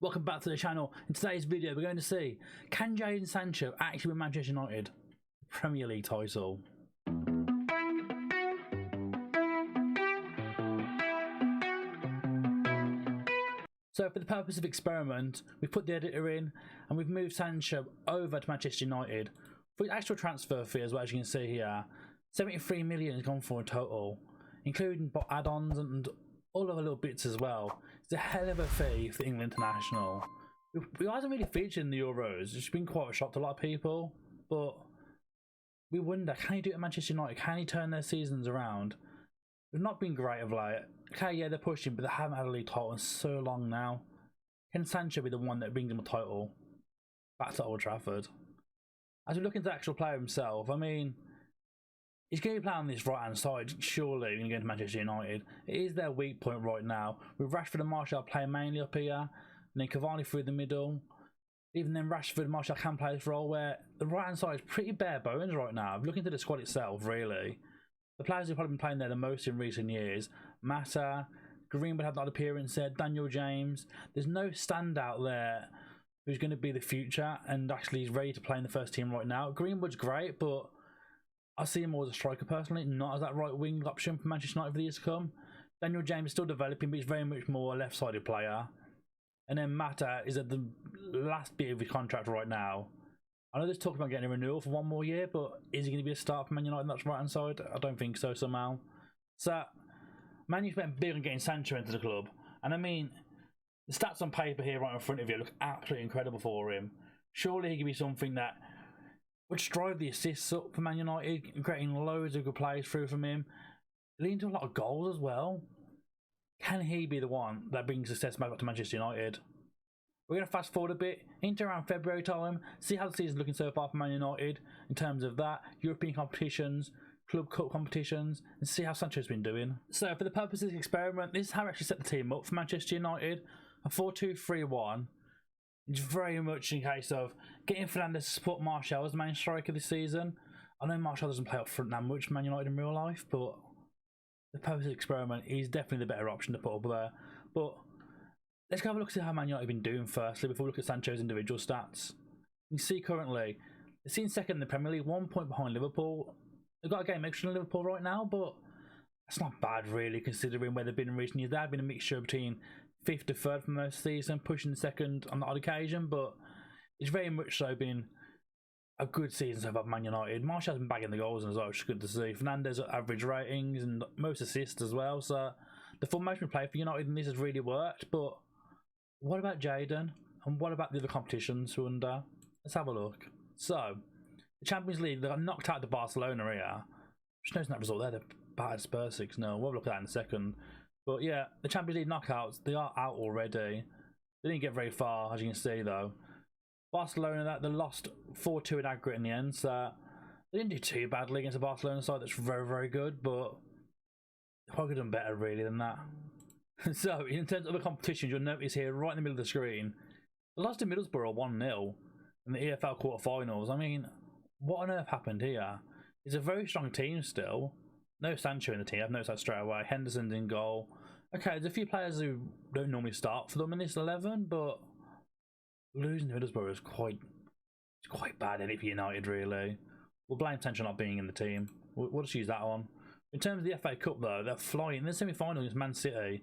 Welcome back to the channel. In today's video we're going to see, can Jadon Sancho actually win Manchester United Premier League title? So for the purpose of experiment, we've put the editor in and we've moved Sancho over to Manchester United for his actual transfer fee as well. As you can see here, 73 million has gone for in total, including add-ons and all other little bits as well. It's a hell of a fee for the England international. We hasn't really featured in the Euros. It's been quite a shock to a lot of people, but we wonder, can he do it at Manchester United? Can he turn their seasons around? They've not been great of late. Okay, yeah, they're pushing, but they haven't had a league title in so long now. Can Sancho be the one that brings them a title back to Old Trafford? As we look into the actual player himself, I mean, he's going to be playing on this right hand side, surely, when you go into Manchester United. It is their weak point right now, with Rashford and Martial playing mainly up here, and then Cavani through the middle. Even then, Rashford and Martial can play this role where the right hand side is pretty bare bones right now. If you look into the squad itself, really, the players who've probably been playing there the most in recent years, Mata, Greenwood had that appearance there, Daniel James. There's no standout there who's going to be the future and actually is ready to play in the first team right now. Greenwood's great, but I see him more as a striker personally, not as that right wing option for Manchester United for the years to come. Daniel James is still developing, but he's very much more a left-sided player. And then Mata is at the last bit of his contract right now. I know there's talk about getting a renewal for one more year, but is he going to be a start for Man United on that right-hand side? I don't think so somehow. So, Man United went big on getting Sancho into the club. And I mean, the stats on paper here right in front of you look absolutely incredible for him. Surely he could be something that would drive the assists up for Man United, creating loads of good plays through from him, leading to a lot of goals as well. Can he be the one that brings success back up to Manchester United? We're going to fast forward a bit into around February time, see how the season's looking so far for Man United in terms of that, European competitions, Club Cup competitions, and see how Sancho's been doing. So for the purpose of this experiment, this is how I actually set the team up for Manchester United, a 4-2-3-1. It's very much in case of getting Fernandes to support Martial as the main striker this season. I know Martial doesn't play up front that much for Man United in real life, but the purpose of the experiment is definitely the better option to put up there. But let's have a look at how Man United have been doing firstly before we look at Sancho's individual stats. You can see currently, they're seen second in the Premier League, 1 point behind Liverpool. They've got a game extra in Liverpool right now, but that's not bad really considering where they've been in recent years. There have been a mixture between 5th to 3rd for most of the season, pushing second on the odd occasion, but it's very much so been a good season so far for Man United. Martial's been bagging the goals as well, which is good to see. Fernandes at average ratings and most assists as well, so the formation we play for United in this has really worked. But what about Jadon? And what about the other competitions we're under? Let's have a look. So, the Champions League, they got knocked out to Barcelona here. Just noticing that result there, they battered Spurs 6-0. We'll look at that in a second. But yeah, the Champions League knockouts, they are out already. They didn't get very far, as you can see though. Barcelona, they lost 4-2 in aggregate in the end, so they didn't do too badly against a Barcelona side that's very, very good, but they probably could have done better really than that. So, in terms of the competitions, you'll notice here, right in the middle of the screen, they lost to Middlesbrough 1-0 in the EFL quarterfinals. I mean, what on earth happened here? It's a very strong team still. No Sancho in the team, I've noticed that straight away. Henderson's in goal. Okay, there's a few players who don't normally start for them in this 11, but losing to Middlesbrough is quite bad in it for United, really. We'll blame Sancho not being in the team. We'll just use that on. In terms of the FA Cup, though, they're flying. In the semi-final against Man City,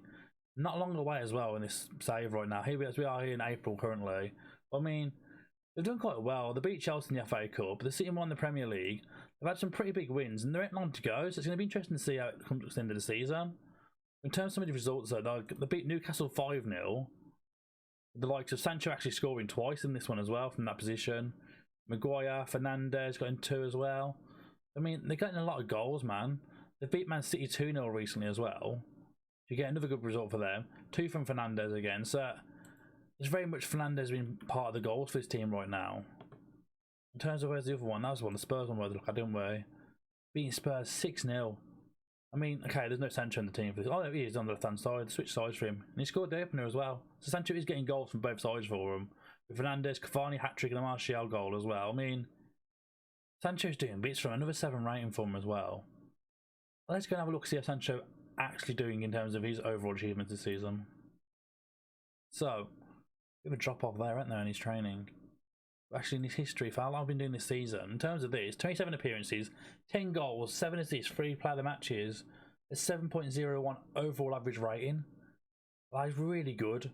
not long away as well in this save right now. Here we are here in April currently. I mean, they've done quite well. They beat Chelsea in the FA Cup. They're sitting won the Premier League. They've had some pretty big wins, and there ain't long to go, so it's going to be interesting to see how it comes to the end of the season. In terms of some of the results, though, they beat Newcastle 5-0. The likes of Sancho actually scoring twice in this one as well from that position. Maguire, Fernandes got in 2 as well. I mean, they're getting a lot of goals, man. They beat Man City 2-0 recently as well. You get another good result for them. 2 from Fernandes again, so it's very much Fernandes being part of the goals for this team right now. In terms of where's the other one, that was one, the Spurs one where they look at, didn't we? Beating Spurs 6-0. I mean, okay, there's no Sancho in the team for this. Oh, no, he is on the left-hand side. Switch sides for him. And he scored the opener as well. So Sancho is getting goals from both sides for him. With Fernandes, Cavani hat-trick and a Martial goal as well. I mean, Sancho's doing bits from another 7 rating for him as well. Let's go and have a look, see how Sancho actually doing in terms of his overall achievements this season. So, Bit of a drop off there, isn't there, in his training? Actually, in his history, for how long I've been doing this season, in terms of this, 27 appearances, 10 goals, 7 assists, 3 player of the matches, a 7.01 overall average rating. That is really good.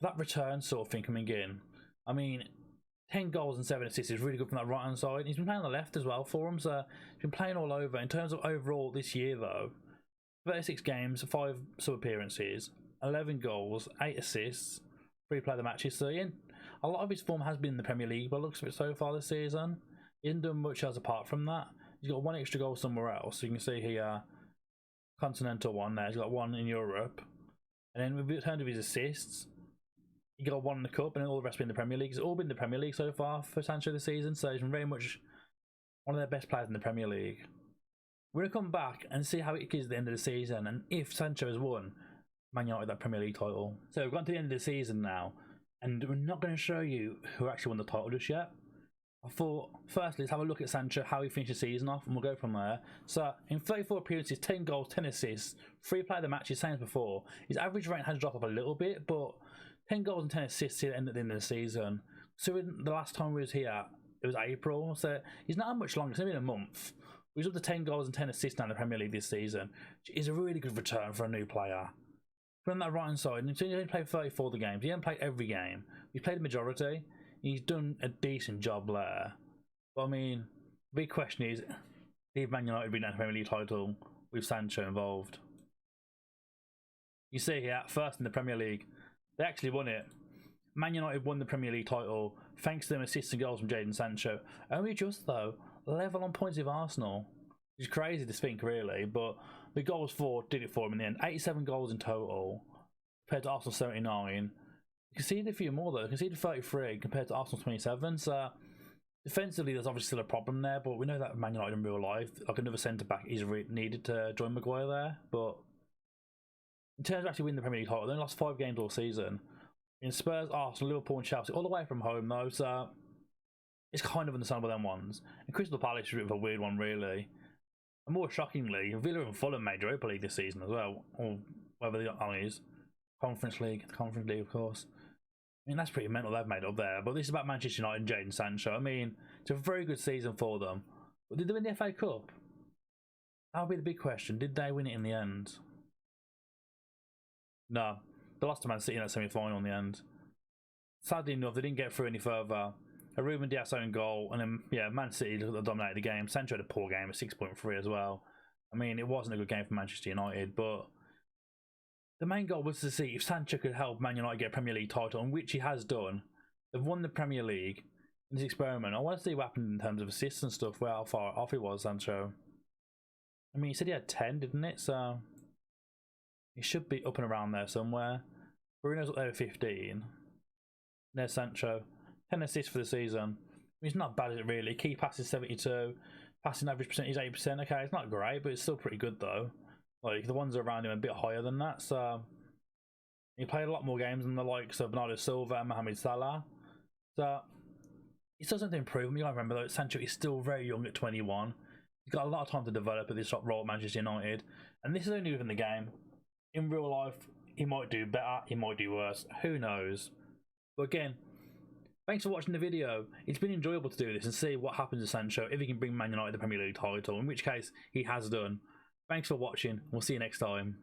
That return sort of thing coming in. I mean, 10 goals and 7 assists is really good from that right hand side. He's been playing on the left as well for him, so he's been playing all over. In terms of overall this year, though, 36 games, 5 sub appearances, 11 goals, 8 assists, 3 player of the matches. So a lot of his form has been in the Premier League, but looks of it so far this season. He hasn't done much else apart from that. He's got 1 extra goal somewhere else. So you can see here, continental one there. He's got 1 in Europe. And then with terms of his assists, he got 1 in the cup, and then all the rest been in the Premier League. It's all been in the Premier League so far for Sancho this season, so he's been very much one of their best players in the Premier League. We're going to come back and see how it is at the end of the season, and if Sancho has won Man United that Premier League title. So we've gotten to the end of the season now, and we're not going to show you who actually won the title just yet. I thought, firstly, let's have a look at Sancho, how he finished the season off, and we'll go from there. So, in 34 appearances, 10 goals, 10 assists, 3 player of the matches, same as before. His average rating has dropped off a little bit, but 10 goals and 10 assists at the end of the season. So, the last time we was here, it was April, so he's not had much longer, it's only been a month. He's up to 10 goals and 10 assists now in the Premier League this season, which is a really good return for a new player. But on that right hand side, he's only played 34 of the games. He hasn't played every game. He's played the majority. He's done a decent job there. But I mean, the big question is, did Man United win that Premier League title with Sancho involved? You see here, first in the Premier League, they actually won it. Man United won the Premier League title thanks to them assists and goals from Jadon Sancho. Only just though, level on points with Arsenal. Which is crazy to think really, but the goals for did it for him in the end. 87 goals in total compared to Arsenal 79. You conceded a few more though. Conceded 33 compared to Arsenal 27. So defensively, there's obviously still a problem there, but we know that Man United in real life, like another centre back, is needed to join Maguire there. But in terms of actually winning the Premier League title, they only lost 5 games all season. In Spurs, Arsenal, Liverpool, and Chelsea, all the way from home though. So it's kind of understandable them ones. And Crystal Palace is a bit of a weird one really. And more shockingly, Villa and Fulham made Europa League this season as well, or whether they got is Conference League, of course. I mean, that's pretty mental they've made up there. But this is about Manchester United and Jadon Sancho. I mean, it's a very good season for them. But did they win the FA Cup? That'll be the big question. Did they win it in the end? No. They lost to Man City in that semi-final in the end. Sadly enough, they didn't get through any further. A Ruben Dias own goal, and then, yeah, Man City dominated the game. Sancho had a poor game, a 6.3 as well. I mean, it wasn't a good game for Manchester United, but the main goal was to see if Sancho could help Man United get a Premier League title, and which he has done. They've won the Premier League in this experiment. I want to see what happened in terms of assists and stuff, where how far off he was, Sancho. I mean, he said he had 10, didn't it? So he should be up and around there somewhere. Bruno's up there with 15. There's Sancho. 10 assists for the season. I mean, it's not bad, is it really? Key passes 72. Passing average percentage 8%. Okay, it's not great, but it's still pretty good though. Like, the ones around him are a bit higher than that, so he played a lot more games than the likes of Bernardo Silva and Mohamed Salah. So he still has something to improve. You gotta remember though, Sancho is still very young at 21. He's got a lot of time to develop at this top role at Manchester United. And this is only within the game. In real life, he might do better, he might do worse. Who knows? But again, thanks for watching the video. It's been enjoyable to do this and see what happens to Sancho if he can bring Man United the Premier League title, in which case he has done. Thanks for watching. We'll see you next time.